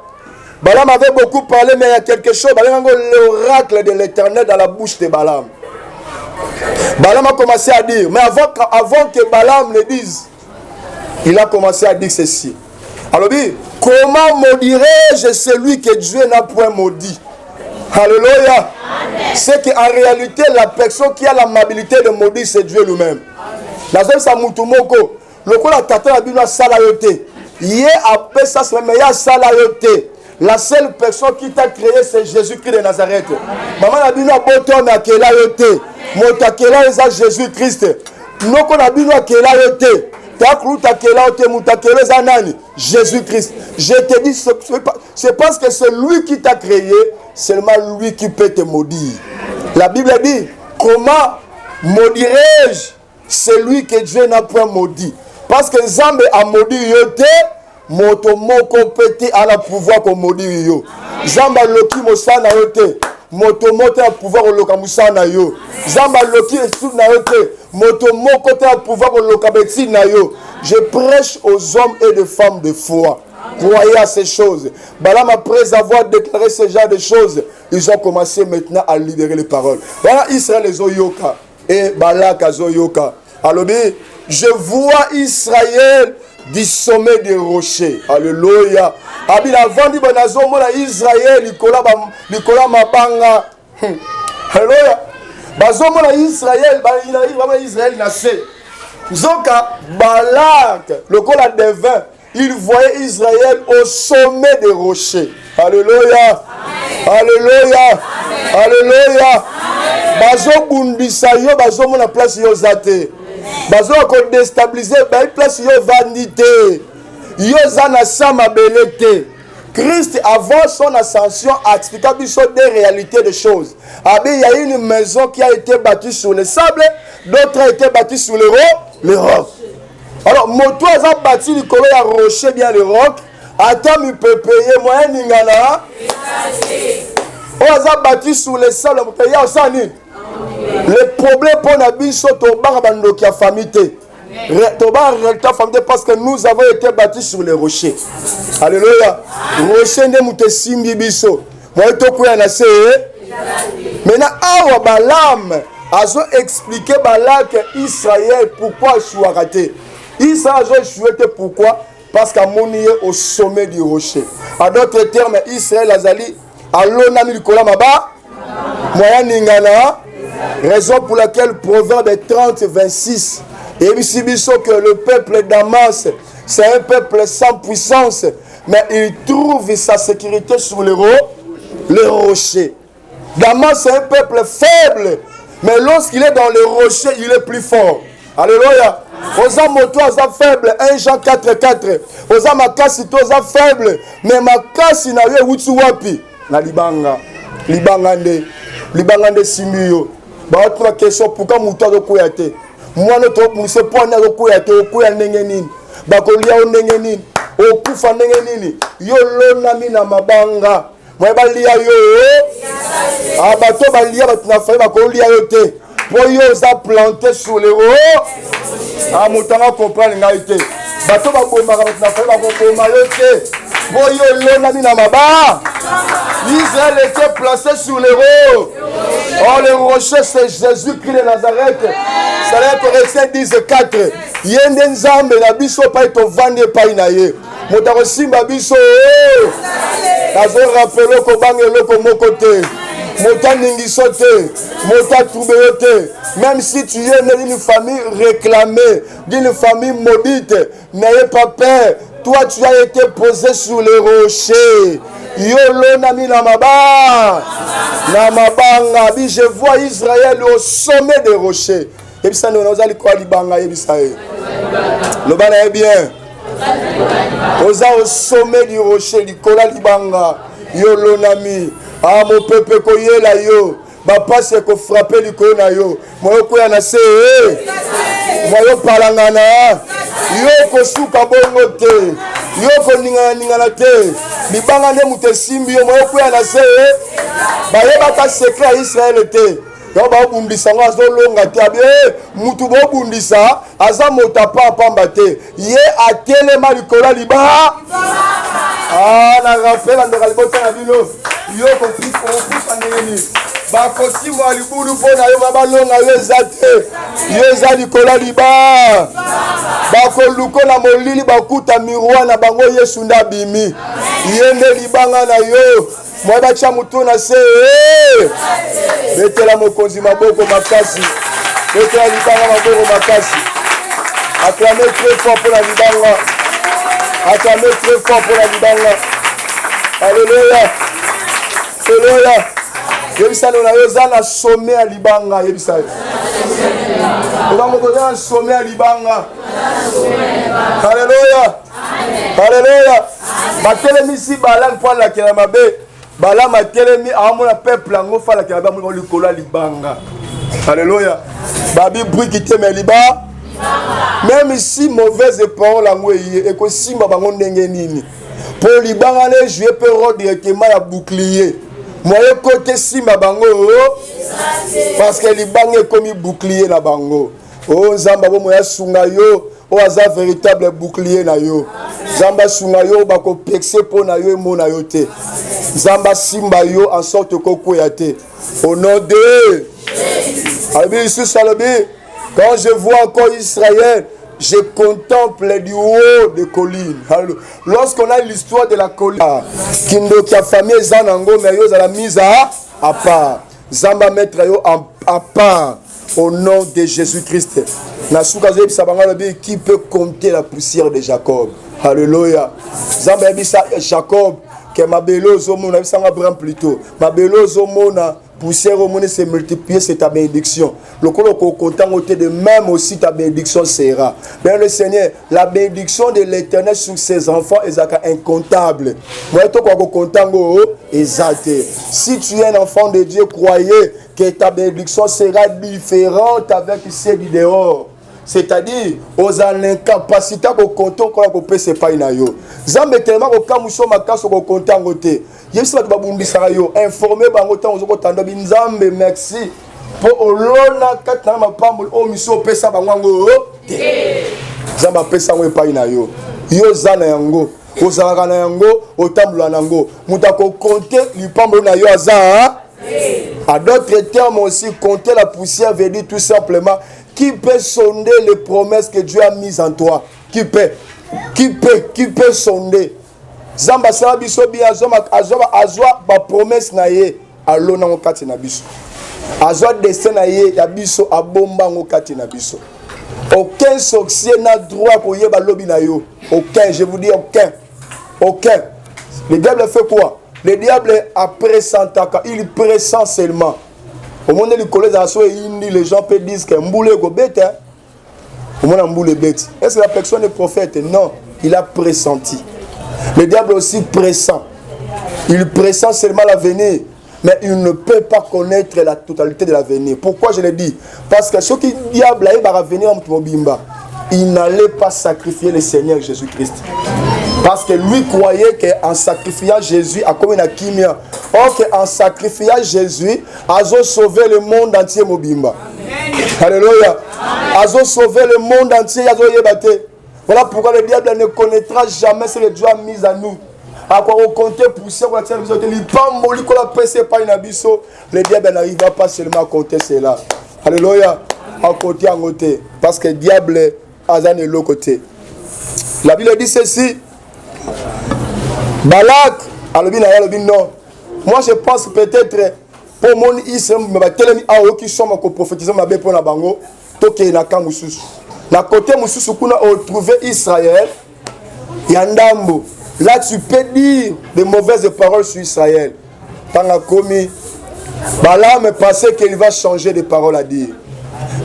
Balaam avait beaucoup parlé, mais il y a quelque chose, l'oracle de l'Éternel dans la bouche de Balaam. Balaam a commencé à dire, mais avant que Balaam le dise, il a commencé à dire ceci. Alors, comment maudirais-je celui que Dieu n'a point maudit? Alléluia. C'est qu'en réalité, la personne qui a l'amabilité de maudire, c'est Dieu lui-même. La zone Samutumoko, le coup la tata a dit la salayoté. Hier, après ça, c'est le meilleur salayoté. La seule personne qui t'a créé, c'est Jésus-Christ de Nazareth. Maman a dit, boton à Kelayoté. Motakela est Jésus-Christ. Nous, on a dit, Kelayoté. Jésus-Christ. Je te dis, c'est parce que c'est lui qui t'a créé, seulement lui qui peut te maudire. La Bible dit, comment maudirais-je celui que Dieu n'a point maudit? Parce que Zambé a maudit yote, motomoko peti a la pouvoir qu'on maudit yo. Zamba loki mosana yote. Motomote a pouvoir au lokamusana yo. Zamba loki esu na yote. Motomoko te a pouvoir au lokabeti na yo. Je prêche aux hommes et aux femmes de foi. Croyez à ces choses. Balaam, après avoir déclaré ce genre de choses, ils ont commencé maintenant à libérer les paroles. Voilà Israël les Oyoka et Balak Azoyoka. Alors, je vois Israël du sommet des rochers. Alléluia. Avant de dire Israël, Nicolas Mabanga. Alléluia. Bazomona Israël, il arrive vraiment Israël nassé. Zoka Balak, le col devint, il voyait Israël au sommet des rochers. Alléluia. Alléluia. Alléluia. Bazo bundisa yo, bazo mona place yo zate. Bazo ko déstabiliser, ba place yo vanité. Yo zana sama belete. Christ, avant son ascension, a expliqué des réalités des choses. Il y a une maison qui a été bâtie sur le sable, d'autres ont été bâties sur le roc. Alors, moto a bâti le colon à rocher bien le roc. Attends, il peut payer moyen n'ingana. On a bâti sur le sable, on peut payer au sanit. Le problème pour Nabi Soto Barabando qui a famille. Parce que nous avons été bâtis sur les rochers. Alléluia. Rocher ne mute simbi biso. Moi to ko na se. Maintenant awa Balaam azo expliquer Balak Israël pourquoi il a raté. Israël a échoué pourquoi? Parce qu'à monier au sommet du rocher. En d'autres termes, Israël azali alona mi kola maba. Moya ningana. Raison pour laquelle Proverbe 30-26 et ici, que le peuple d'Amas, c'est un peuple sans puissance, mais il trouve sa sécurité sur les rochers. Damas, c'est un peuple faible, mais lorsqu'il est dans les rochers, il est plus fort. Alléluia. Osa moto osa faible, 1 Jean 4:4. Osa makasi to osa faible, mais makasi na ye wutu wapi? Na libanga. Libanga nde simio. Ba autre question, pourquoi moto do koyate? Moi notre monsieur point okoya te okoya ndenge nini bakolia ndenge nini okufa ndenge nini yo lona mina mabanga moi balia yo bato balia batuna fa bakolia yo te po yo za planté sur les hauts mutanga comprendre ngai te bato babomaka batuna fa bakoboma yo te Israël était placé sur les rocs. Oh, le rocher, c'est Jésus-Christ de Nazareth. Ça va être Corinthiens 10:4. Yende nzambe na biso pa to vande pa inaye. Motako simba biso. Azo rappelo ko bangelo ko mokote. Mota ningiso te. Mota troubeo te. Même si tu es né d'une famille réclamée, d'une famille maudite, n'ayez pas peur. Toi, tu as été posé sur les rochers. Yolo nami namaba. Namabanga. Je vois Israël au sommet des rochers. Et puis ça nous allons quoi libanga et ça est. Le ban est bien. Au sommet du rocher du kola libanga. Yolo nami. Ah mon peuple koye la yo. Papa c'est ko frapper du koyo na yo. Moi ko ya na se. Moi yo palangana. Yo ko suka bongo te. Yo ko ningana te. Libanga ne mutesimbi yo moi ko ya na se. Ba yeba ka secret Israël te. Yo ba bundisa ngo azolonga te abie mutu bo bundisa aza motapa pamba te. Ye atelema likola liba. Ah na rappela ndo kalibota na bino. Yo ko fifa nini. Ba kosimbo alibulu pona yo babalonga yo ezate. Yo ezali kola liba. Ba ko luko na molili bakuta miroir na bango Yesu ndabimi. Yende libanga na yo. Moi bacha mutu na se. Betela mokonzi maboko makasi. Betela libanga maboko makasi. Acclamez très fort pour la libanga. Acclamez très fort pour la libanga. Alléluia. Alléluia. Yebisa na yo zana sommet à libanga yebisa. Oba moko zana sommet à libanga. Alléluia. Alléluia. Batelemi si balang pour la kelamabe. Bala matelemi amona peuple ngo fala kelaba mo likolo libanga. Alléluia. Babi bruit qui te meliba. Même si mauvaise parole ngo yé et ko simba bango ndenge nini. Pour libanga les jouer peut rendre directement à bouclier. Moi côté simba bango parce que libanga est comme bouclier na bango. Oh nzamba bo moya sunga yo o aza véritable bouclier na yo. Nzamba sunga yo ba ko pexer po na yo mo na yo te. Nzamba simba yo en sorte ko koya te. Au nom de Abi Jésus Salomé, quand je vois encore Israël, je contemple du haut des collines. Lorsqu'on a l'histoire de la colline, Kindo qui a famille Zanango, mais yo la mise à part. Zamba mettre yo à part au nom de Jésus-Christ. Qui peut compter la poussière de Jacob? Alléluia. Zamba ebisa Jacob que ma belo zomona ebisa Abraham plutôt. Ma belo zomona poussière au monde se multiplier, c'est ta bénédiction. Le colo content côté de même aussi ta bénédiction sera. Bien le Seigneur, la bénédiction de l'Éternel sur ses enfants est incontable. Moi toi quoi content go exact. Si tu es un enfant de Dieu, croyez que ta bénédiction sera différente avec celle du dehors. C'est-à-dire aux incapacité ko konto ko pese pa ina yo. Zambe tellement ko kamuso makaso ko konta ngote. Yesu ba babundisa yo informer bango tango zo ko tanda binzambe merci. Po olona katana mapambo o miso pesa bango te. Zamba pesa ngo pa ina yo. Yo zana yango. Ozalaka na yango, otambula nango. Mutako compter lipambo na yo aza. À d'autres termes aussi, compter la poussière veut dire tout simplement qui peut sonder les promesses que Dieu a mises en toi? Qui peut sonder? Zamba sala biso bi azwa ba promesse na ye alona ngokati na biso. Azwa destin na ye ya biso abomba ngokati na biso. Aucun sorcier n'a droit ko yeba lobi na yo. Aucun, je vous dis aucun. Aucun. Le diable fait quoi? Le diable a pressentaka, il pressent seulement. Au monde du collège les gens peuvent dire que Mboulé go bête. Au monde Mboulé bête. Est-ce que la personne est prophète? Non, il a pressenti. Le diable aussi pressent. Il pressent seulement l'avenir, mais il ne peut pas connaître la totalité de l'avenir. Pourquoi je le dis? Parce que ce qui diable va venir en Mobimba, il n'allait pas sacrifier le Seigneur Jésus-Christ. Parce que lui croyait qu'en sacrifiant Jésus, à comme une kimia, or qu'en sacrifiant Jésus, Azo sauver le monde entier Mobimba. Alléluia. Azo sauver le monde entier, Azo yebate. Voilà pourquoi le diable ne connaîtra jamais ce que Dieu a mis à nous. à quoi on comptait pousser pour la télévision, le diable n'arrivera pas seulement à compter cela. Alléluia. À côté, à côté. Parce que le diable a de l'autre côté. La Bible dit ceci. Balak, non. Moi je pense peut-être pour mon islam, qui sont prophétisés, pour la bango, toke na kangusus. Na côté mususu kuna on trouvé Israël, Yandambo. Là tu peux dire de mauvaises paroles sur Israël. Tant a commis, Balaam pensait qu'il va changer de paroles à dire.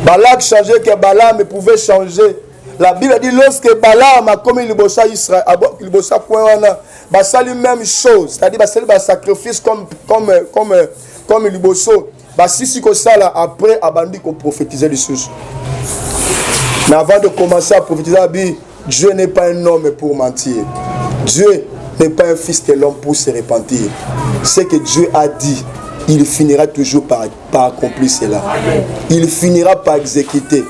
Balak changeait que Balaam pouvait changer. La Bible dit lorsque Balaam a commis le bossa Israël, le bossa Kouana, ça lui même chose, c'est-à-dire c'est le sacrifice comme le bosso. Si comme ça là après abandonné qu'on prophétisait les choses. Mais avant de commencer à prophétiser, Dieu n'est pas un homme pour mentir. Dieu n'est pas un fils de l'homme pour se repentir. Ce que Dieu a dit, il finira toujours par accomplir cela. Il finira par exécuter.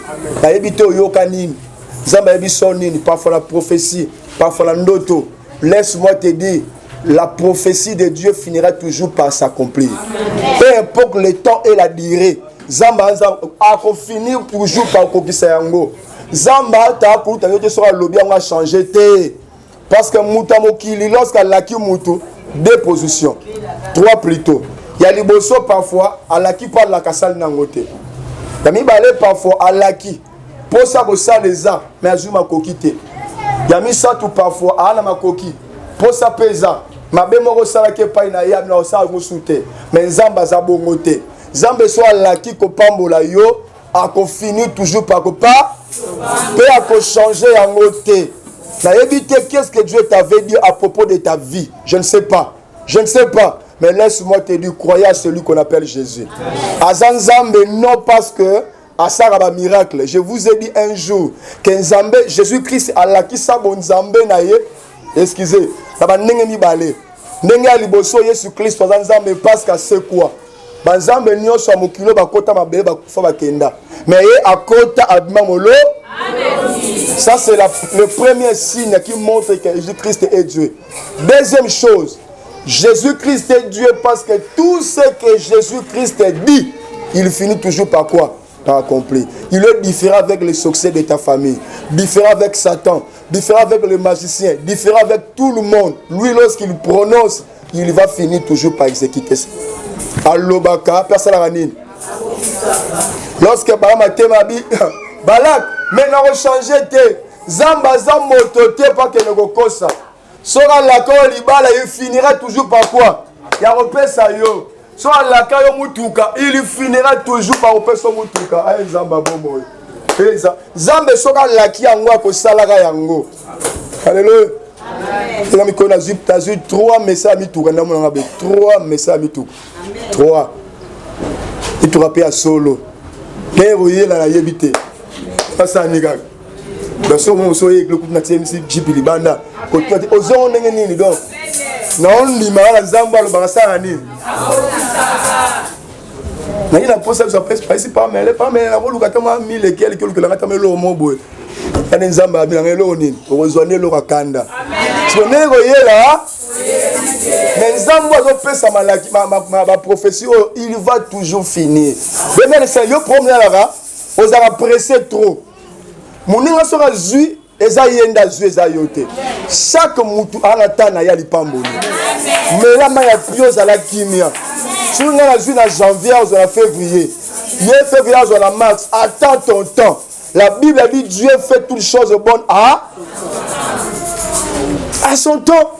Parfois la prophétie, parfois la ndoto. Laisse-moi te dire, la prophétie de Dieu finira toujours par s'accomplir. Peu importe le temps et la durée, Zamba a finir toujours par accomplir ça. Zamba ta pour te sera lobby on va changer parce que mutamokili lorsqu'elle a qui mutu deux positions, trois plutôt. Il y a les bosso parfois à la qui parle la casale nangote. Yami balé parfois à la qui pour ça que ça les a mais azuma kokite. Yami ça tout parfois à la makoki pour ça pesa ma bemoro sala ke pa ina ya na ça go soute mais Zamba za bongote. Zamba soit la qui ko pambola yo a ko finir toujours par ko pas peut à ko changer en côté. Na éviter qu'est-ce que Dieu t'avait dit à propos de ta vie. Je ne sais pas. Je ne sais pas. Mais laisse-moi te dire, croyez à celui qu'on appelle Jésus. Azanzambe, non parce que à ça va miracle. Je vous ai dit un jour que Nzambe, Jésus-Christ a la qui sa bon Nzambe naye. Excusez. Naba nenge mi balé. Nenge aliboso Jésus-Christ Nzambe parce que c'est quoi? Banzambe nyonso mokilo bakota mabele bakufa bakenda. Mais akota abimamolo. Ça c'est le premier signe qui montre que Jésus-Christ est Dieu. Deuxième chose, Jésus-Christ est Dieu parce que tout ce que Jésus-Christ dit, il finit toujours par quoi? Par accomplir. Il est différent avec le succès de ta famille, différent avec Satan, différent avec les magiciens, différent avec tout le monde. Lui, lorsqu'il prononce, il va finir toujours par exécuter ça. Allobaka, personne n'a rien. Lorsque Balak, maintenant on change te Zamba motote pas que ne kosa. Sora la ko libala il finira toujours par quoi? Ya repesa yo. Sora la ka yo mutuka, il finira toujours par repesa mutuka. Ay Zamba bomo. Zamba sora la ki yango ko salaka yango. Alléluia. Amen. Mi kona zip tazu 3 messages mituka na mona be 3 messages mituka. 3. Et tu rappelles à solo. Mais voyez la yebité. Pasa niga. Baso mo so ye gluku na TMC GP libanda. Ko tu ozo ndenge nini donc. Na on lima la Zamba lo barasa nini. Na ina posa so presse pas ici pas mais na voluka tama 1000 et quelques la tama lo mo boy. Kana Zamba bi na lo nini. Ozone lo kakanda. So nego yela. Mais Zamba zo pesa malaki ma prophétie il va toujours finir. Mais c'est le problème là. Vous avez pressé trop. Moninga sera zui, eza yenda zui eza yote. Chaque mutu anatana ya lipamboni. Mais là maya pioza la kimia. Si on a zui na janvier ou en février. Hier février ou en mars, attends ton temps. La Bible dit Dieu fait toutes choses bonnes à son temps.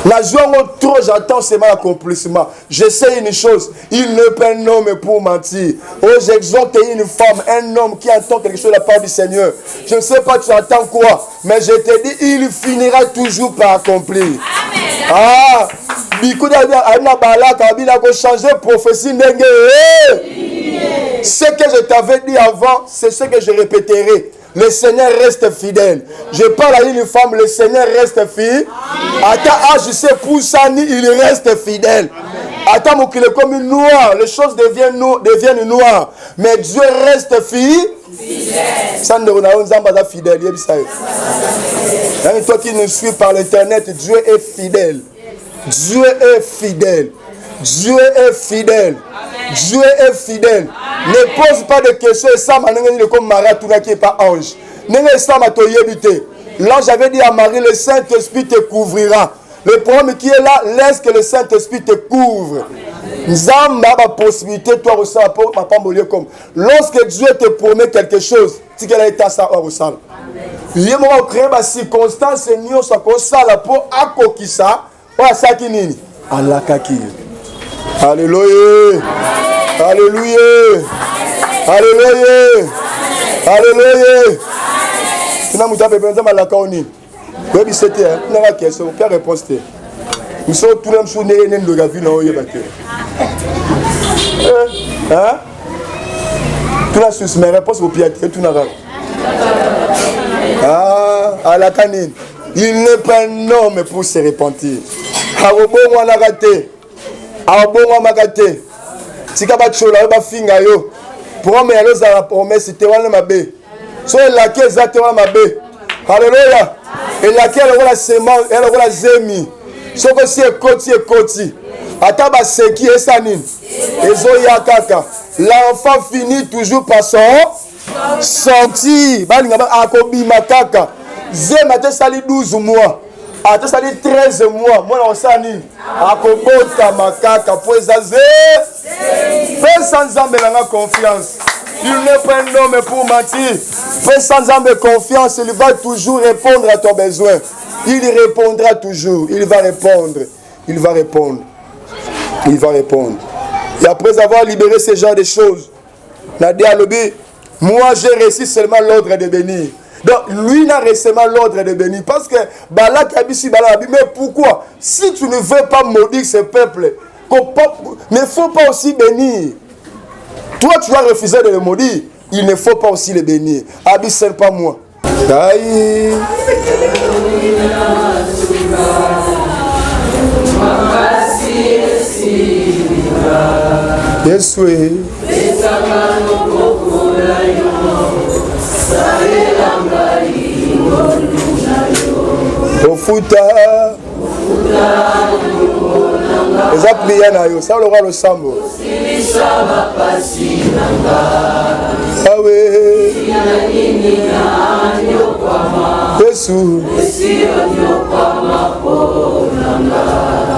La joie trop, j'attends seulement l'accomplissement. Je sais une chose, il n'est pas un homme pour mentir. Oh, j'exhorte une femme, un homme qui attend quelque chose de la part du Seigneur. Je ne sais pas tu attends quoi, mais je te dis, il finira toujours par accomplir. Amen. Ah, changer prophétie. Ce que je t'avais dit avant, c'est ce que je répéterai. Le Seigneur reste fidèle. Je parle à une femme, le Seigneur reste fidèle. Attends, je sais pour ça, il reste fidèle. Attends, mon qu'il est comme une noire, les choses deviennent noires. Mais Dieu reste fidèle. Ça ne nous a pas fidèle. Et toi qui nous suis par l'internet, Dieu est fidèle. Dieu est fidèle. Dieu est fidèle. Dieu est fidèle. Ne pose pas de questions. Et ça, comme Maria, tout qui n'est pas ange. L'ange avait dit à Marie, le Saint-Esprit te couvrira. Le problème qui est là, laisse que le Saint-Esprit te couvre. Nous avons la possibilité, toi, comme lorsque Dieu te promet quelque chose, tu as été à ça, au sol. Il y a une circonstance, nous sommes ça pour akokisa, pour ça qui n'est Allah kaki. Alléluia. Alléluia. Alléluia. Alléluia. Nous avons besoin de la kaoni. Oui, c'était une question. Quelle réponse? Nous sommes tous les jours nés de la vie. Hein? Tout la suite, mes réponses au pied. Tout n'a. Ah, à la canine. Il n'est pas un homme pour se repentir. Arobo mwana raté. Arobo mwana raté. Tika ba chola ba finga yo. Pour me aller à la promesse c'était wana mabe. So la keza exactement mabe. Alléluia. Et laquelle elle aura la semence, elle aura la zemi. So que si koti. Ataba seki esanine. Ezoya kaka. L'enfant finit toujours par son sorti. Balinga ba akobima kaka. Zema te sali 12 mois. Ate sali 13 mois. Moi on sani. Akobota makaka pour ezaze. Fais sans âme la confiance. Il n'est pas un homme pour mentir. Fais sans âme confiance, il va toujours répondre à ton besoin. Il répondra toujours. Il va répondre. Il va répondre. Il va répondre. Et après avoir libéré ce genre de choses, Nadia Lobi, moi j'ai reçu seulement l'ordre de bénir. Donc lui n'a reçu seulement l'ordre de bénir. Parce que Balak Abissi Balak, mais pourquoi? Si tu ne veux pas maudire ce peuple, il ne faut pas aussi bénir. Toi, tu as refusé de le maudire. Il ne faut pas aussi le bénir. Abyssal pas moi. Aïe. Yes, oui. Ofuta. Les appliés na yo, ça le roi le sambo. Ah oui. Yesu.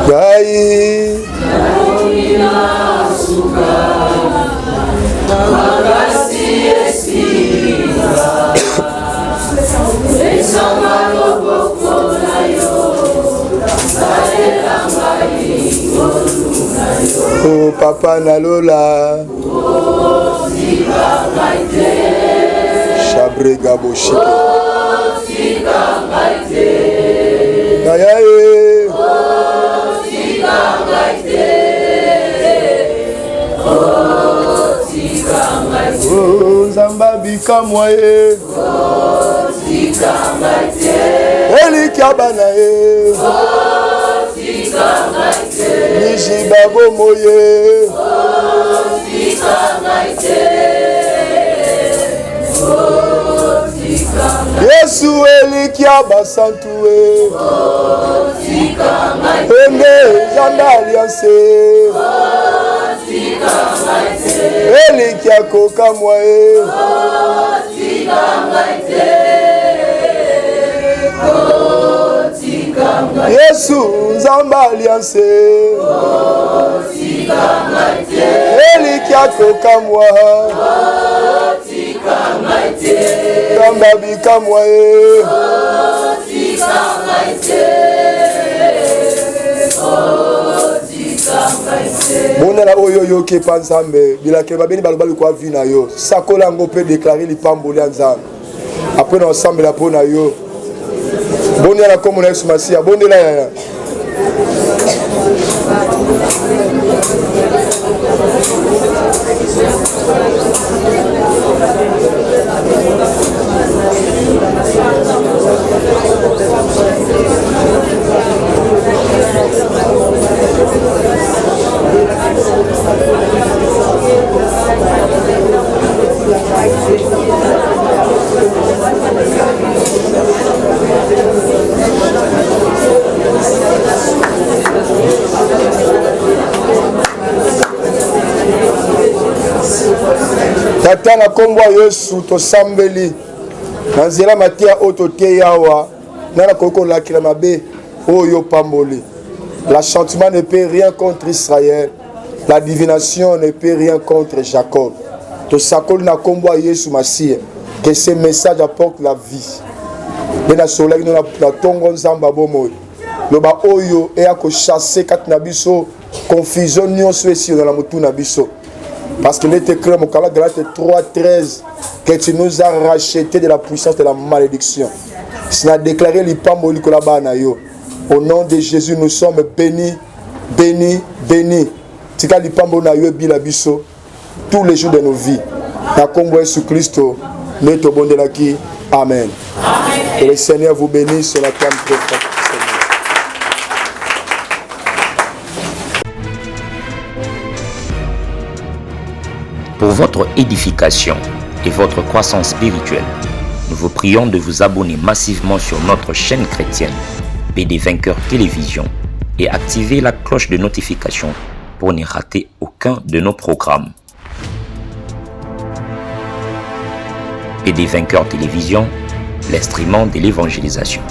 Gai. Oh papa Nalola Chabrega Boshike Ayaye Oh Zamba Bika Moye Eli Kabanaye Nijibabo moye Yesu elikia basantue Ende Zanda Alliance Elikia koka moye Yesu Zamba Alliance Elikia koka mwa Zamba bika mwa Mona na oyo yo ke panzambe bila ke babeni balobali kwa vi na yo sakola ngo peut déclarer lipambo lya nzambe après na ensemble la pona yo Bonne la commune Yesu Masia, bonne la. Tata na kombo Yesu tosambeli. Na nzela matia oto te yawa. Nana koko lakila mabe oyo pamboli. L'enchantement ne peut rien contre Israël. La divination ne peut rien contre Jacob. Tosakoli na kombo Yesu Masia. Que ce message apporte la vie. Mais na soleil nous na tongo nzamba bomo. Loba oyo et a ko chasser kat na biso confusion nyonso esi dans la mutu na biso. Parce que l'être clair mon Galates 3:13 que tu nous as racheté de la puissance de la malédiction. Si n'a déclaré l'ipambo likola ba na yo. Au nom de Jésus nous sommes bénis, bénis, bénis. Tika l'ipambo na yo bila biso tous les jours de nos vies. Na kombo Jésus Christ. Amen. Amen. Que le Seigneur vous bénisse sur la table très forte. Pour votre édification et votre croissance spirituelle, nous vous prions de vous abonner massivement sur notre chaîne chrétienne PD Vainqueur Télévision et activer la cloche de notification pour ne rater aucun de nos programmes. PD Vainqueur Télévision, l'instrument de l'évangélisation.